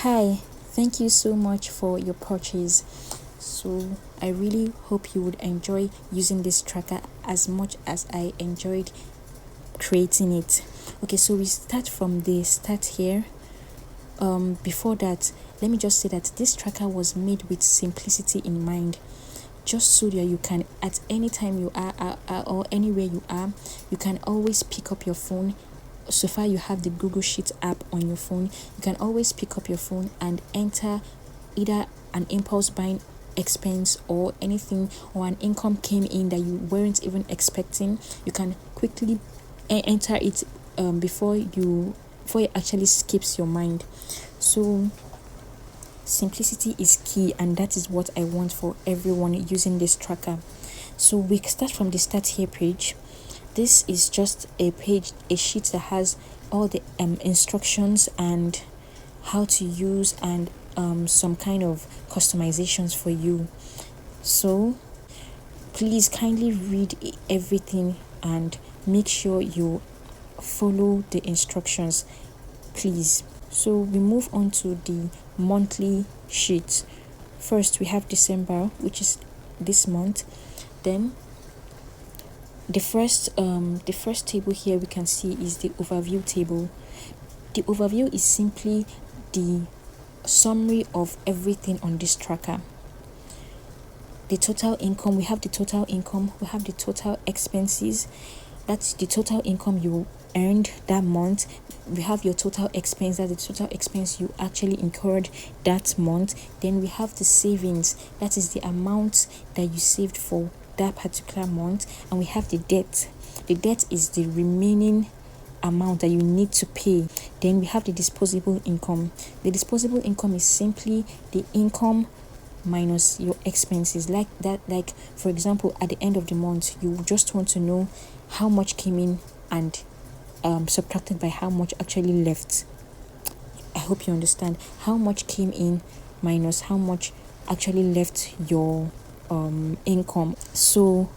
Hi, thank you so much for your purchase. So, I really hope you would enjoy using this tracker as much as I enjoyed creating it. Okay, so we start from the start here. Before that, let me just say that this tracker was made with simplicity in mind, just so that you can, at any time you are or anywhere you are, you can always pick up your phone. So far you have the Google Sheet app on your phone, you can always pick up your phone and enter either an impulse buying expense or anything, or an income came in that you weren't even expecting. You can quickly enter it before it actually skips your mind. So simplicity is key, and that is what I want for everyone using this tracker. So we start from the start here page. This is just a sheet that has all the instructions and how to use, and some kind of customizations for you. So please kindly read everything and make sure you follow the instructions, please. So we move on to the monthly sheet. First we have December, which is this month. Then the first table here we can see is the overview table. The overview is simply the summary of everything on this tracker. The total income, we have the total income, we have the total expenses, that's the total income you earned that month. We have your total expense, that's the total expense you actually incurred that month. Then we have the savings, that is the amount that you saved for that particular month. And we have the debt. The debt is the remaining amount that you need to pay. Then we have the disposable income. The disposable income is simply the income minus your expenses, like for example, at the end of the month you just want to know how much came in and subtracted by how much actually left. I hope you understand. How much came in minus how much actually left your income. So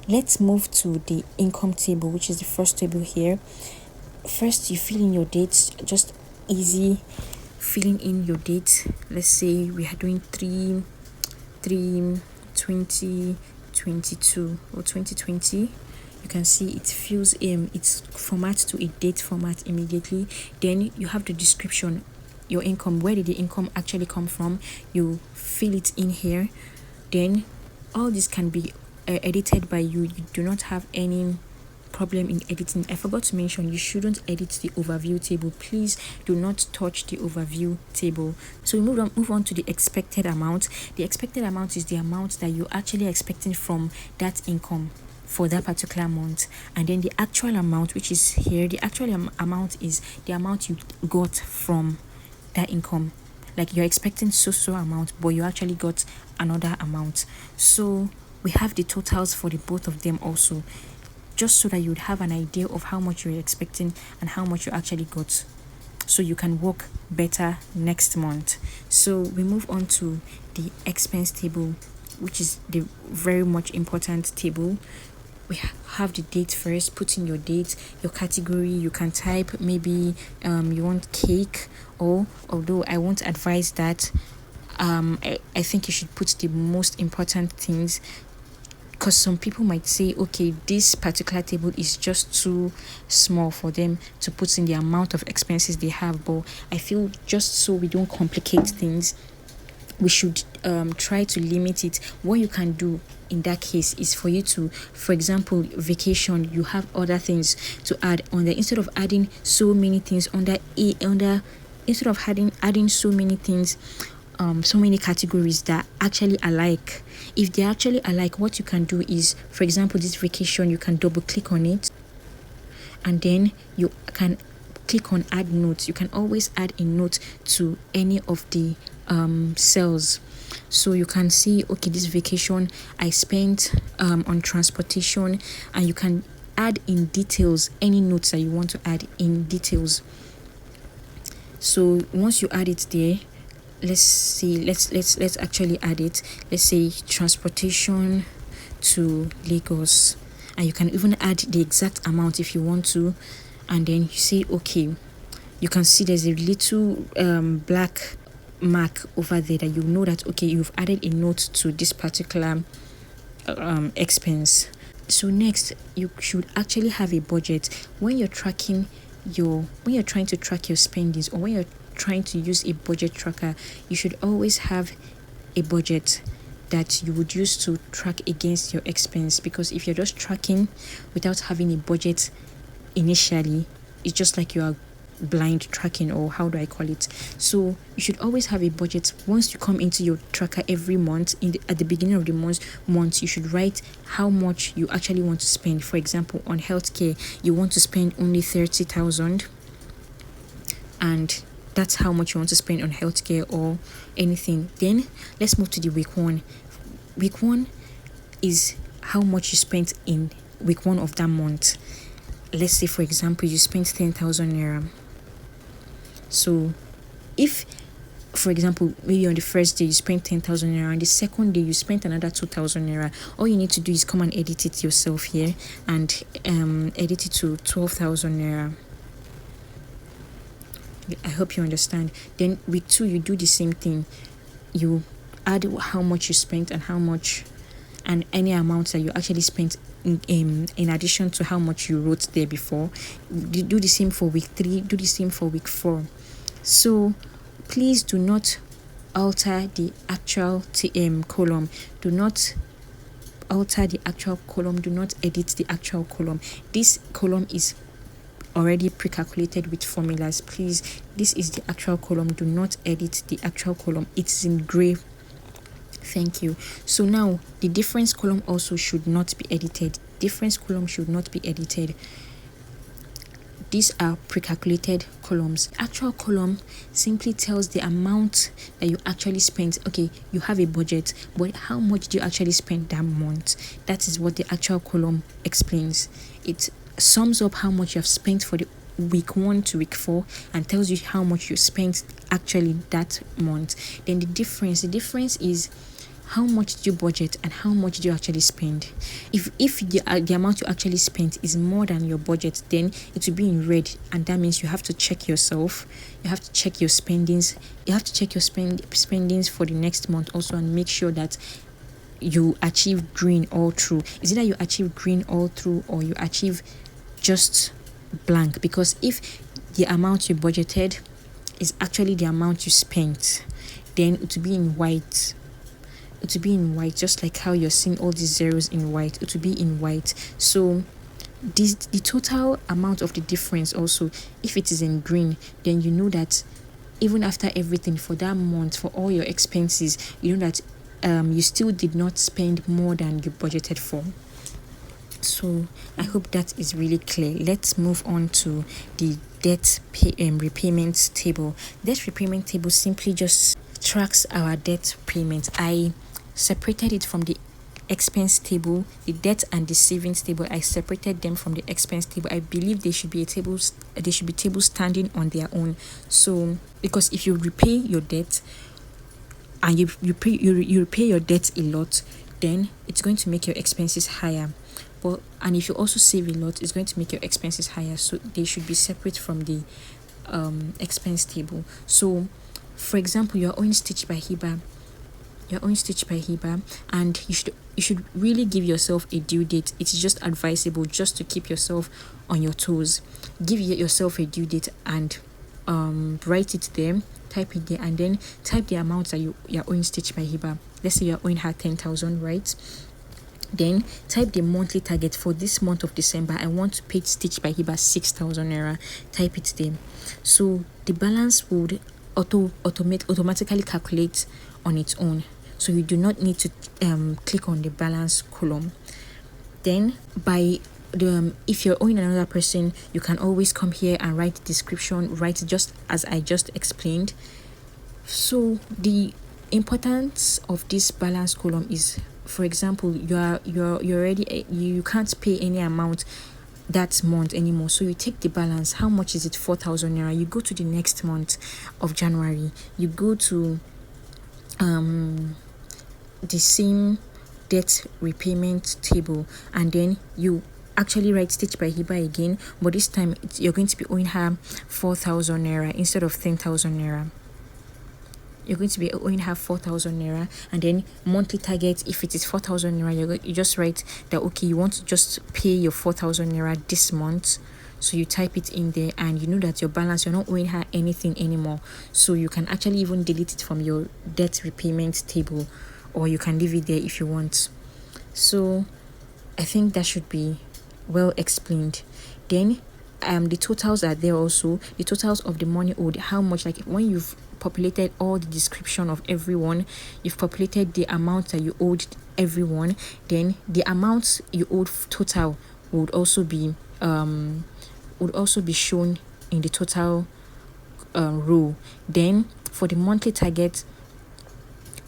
let's move to the income table, which is the first table here. First, you fill in your dates, just easy filling in your dates. Let's say we are doing 3/3/2022 or 2020. You can see it fills its format to a date format immediately. Then you have the description, your income, where did the income actually come from, you fill it in here. Then all this can be edited by you. You do not have any problem in editing. I forgot to mention, you shouldn't edit the overview table. Please do not touch the overview table. So we move on to the expected amount. The expected amount is the amount that you're actually expecting from that income for that particular month. And then the actual amount, which is here, the actual amount is the amount you got from that income. Like you're expecting so amount, but you actually got another amount. So we have the totals for the both of them also, just so that you would have an idea of how much you're expecting and how much you actually got, so you can work better next month. So we move on to the expense table, which is the very much important table. We have the date first. Put in your date, your category. You can type maybe you want cake, or although I won't advise that, I think you should put the most important things, because some people might say, okay, this particular table is just too small for them to put in the amount of expenses they have. But I feel, just so we don't complicate things, we should try to limit it. What you can do in that case is for you to, for example, vacation, you have other things to add on there. Instead of adding so many things instead of adding so many things, so many categories that actually alike. If they actually alike, what you can do is, for example, this vacation, you can double click on it, and then you can click on add notes. You can always add a note to any of the cells. So you can see, okay, this vacation I spent on transportation, and you can add in details any notes that you want to add in details. So once you add it there, let's see, let's actually add it. Let's say transportation to Lagos, and you can even add the exact amount if you want to, and then you say okay. you can see there's a little black mark over there that you know that okay, you've added a note to this particular expense. So next, you should actually have a budget when you're trying to track your spendings, or when you're trying to use a budget tracker. You should always have a budget that you would use to track against your expense, because if you're just tracking without having a budget initially, it's just like you are blind tracking, or how do I call it. So you should always have a budget. Once you come into your tracker every month, at the beginning of the month, you should write how much you actually want to spend. For example, on healthcare, you want to spend only 30,000, and that's how much you want to spend on healthcare or anything. Then let's move to the week one. Week one is how much you spent in week one of that month. Let's say, for example, you spent 10,000 naira. So if, for example, maybe on the first day you spent 10,000 naira, and the second day you spent another 2,000 naira, all you need to do is come and edit it yourself here and edit it to 12,000 naira. I hope you understand. Then week two, you do the same thing. You add how much you spent and how much, and any amount that you actually spent in addition to how much you wrote there before. You do the same for week three, do the same for week four. So please do not alter the actual column. Do not alter the actual column. Do not edit the actual column. This column is already pre-calculated with formulas. Please, this is the actual column. Do not edit the actual column. It's in gray. Thank you. So now the difference column also should not be edited. Difference column should not be edited. These are pre-calculated columns. Actual column simply tells the amount that you actually spent. Okay, you have a budget, but how much do you actually spend that month? That is what the actual column explains. It sums up how much you have spent for the week 1 to week 4 and tells you how much you spent actually that month. Then the difference is how much do you budget and how much do you actually spend. If the amount you actually spent is more than your budget, then it will be in red, and that means you have to check yourself. You have to check your spendings. You have to check your spendings for the next month also, and make sure that you achieve green all through. Is it that you achieve green all through, or you achieve just blank? Because if the amount you budgeted is actually the amount you spent, then it will be in white. It will be in white, just like how you're seeing all these zeros in white. It will be in white. So the total amount of the difference also, if it is in green, then you know that even after everything for that month, for all your expenses, you know that you still did not spend more than you budgeted for. So I hope that is really clear. Let's move on to the debt repayment table. Debt repayment table simply just tracks our debt payment. I separated it from the expense table, the debt and the savings table. I separated them from the expense table. I believe they should be tables standing on their own. So because if you repay your debt and you repay your debt a lot, then it's going to make your expenses higher. And if you also save a lot, it's going to make your expenses higher. So they should be separate from the expense table. So for example, you're owing Stitch by Hiba, and you should really give yourself a due date. It's just advisable just to keep yourself on your toes. Give yourself a due date and write it there, type it there, and then type the amount that you're owing Stitch by Hiba. Let's say you're owing her 10,000, right? Then type the monthly target. For this month of December, I want to pay Stitch by Hiba 6,000 naira. Type it there. So the balance would automatically calculate on its own. So you do not need to click on the balance column. Then if you're owing another person, you can always come here and write the description, write just as I just explained. So the importance of this balance column is, for example, you're already, you can't pay any amount that month anymore, so you take the balance. How much is it? 4,000 naira. You go to the next month of January, you go to the same debt repayment table, and then you actually write Stitch by Hiba again, but this time you're going to be owing her 4,000 naira instead of 10,000 naira. You're going to be owing her 4,000 naira, and then monthly target, if it is 4,000 naira, you just write that okay, you want to just pay your 4,000 naira this month. So you type it in there, and you know that your balance, you're not owing her anything anymore. So you can actually even delete it from your debt repayment table, or you can leave it there if you want. So I think that should be well explained. Then the totals are there also, the totals of the money owed, how much, like when you've populated all the description of everyone, you've populated the amount that you owed everyone, then the amounts you owed total would also be shown in the total row. Then for the monthly target,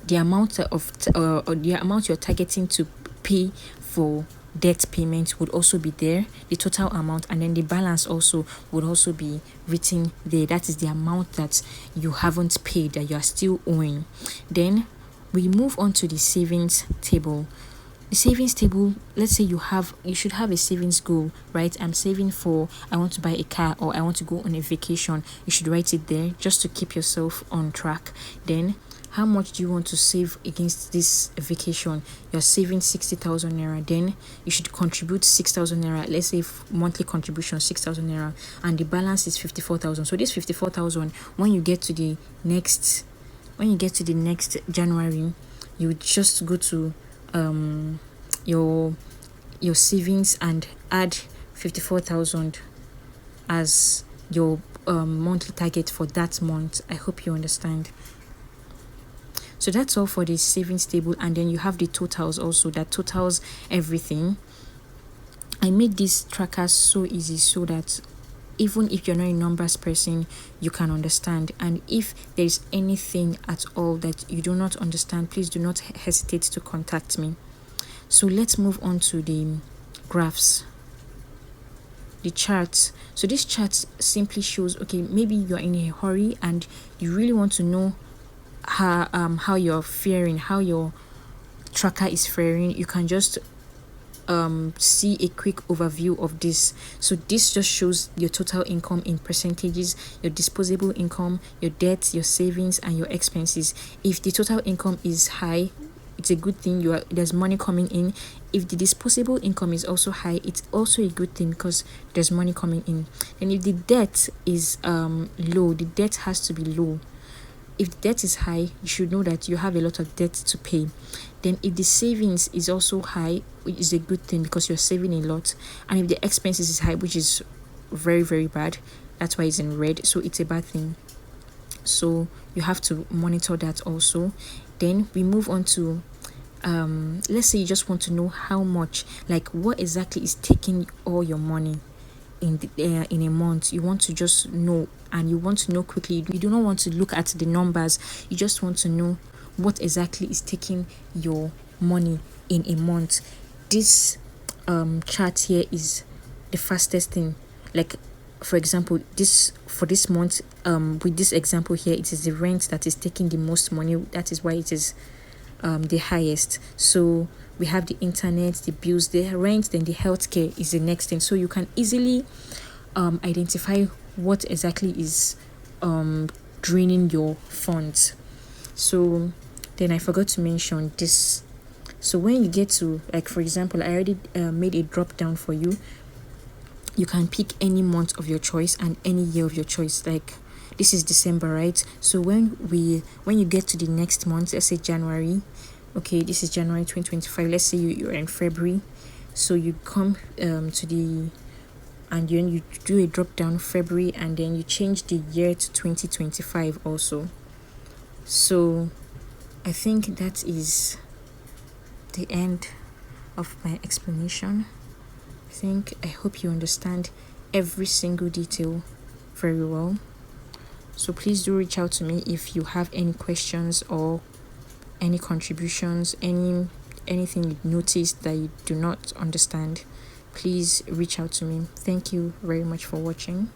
the amount the amount you're targeting to pay for debt payment would also be there, the total amount, and then the balance also would also be written there. That is the amount that you haven't paid, that you are still owing. Then we move on to the savings table. The savings table, let's say you should have a savings goal, right? I'm saving for, I want to buy a car, or I want to go on a vacation. You should write it there just to keep yourself on track. Then how much do you want to save against this vacation? You're saving 60,000 naira. Then you should contribute 6,000 naira. Let's say monthly contribution 6,000 naira, and the balance is 54,000. So this 54,000, when you get to the next January, you would just go to your savings and add 54,000 as your monthly target for that month. I hope you understand. So that's all for the savings table, and then you have the totals also that totals everything. I made this tracker so easy so that even if you're not a numbers person, you can understand. And if there's anything at all that you do not understand, please do not hesitate to contact me. So let's move on to the graphs, the charts. So this chart simply shows, okay, maybe you're in a hurry and you really want to know how you're faring, how your tracker is faring. You can just see a quick overview of this. So this just shows your total income in percentages, your disposable income, your debts, your savings, and your expenses. If the total income is high, it's a good thing, there's money coming in. If the disposable income is also high, it's also a good thing because there's money coming in. And if the debt is low, the debt has to be low. If the debt is high, you should know that you have a lot of debt to pay. Then if the savings is also high, which is a good thing because you're saving a lot. And if the expenses is high, which is very, very bad, that's why it's in red, so it's a bad thing. So you have to monitor that also. Then we move on to let's say you just want to know how much, like what exactly is taking all your money in a month. You want to just know, and you want to know quickly. You do not want to look at the numbers, you just want to know what exactly is taking your money in a month. This chart here is the fastest thing. Like for example, for this month, with this example here, it is the rent that is taking the most money. That is why it is the highest. So we have the internet, the bills, the rent, then the healthcare is the next thing. So you can easily identify what exactly is draining your funds. So then I forgot to mention this. So when you get to, like for example, I already made a drop down for you. You can pick any month of your choice and any year of your choice. Like this is December, right? So when you get to the next month, let's say January, okay, this is January 2025. Let's say you're in February, so you come to the, and then you do a drop down February, and then you change the year to 2025 also. So I think that is the end of my explanation. I hope you understand every single detail very well. So please do reach out to me if you have any questions or any contributions, anything you noticed that you do not understand. Please reach out to me. Thank you very much for watching.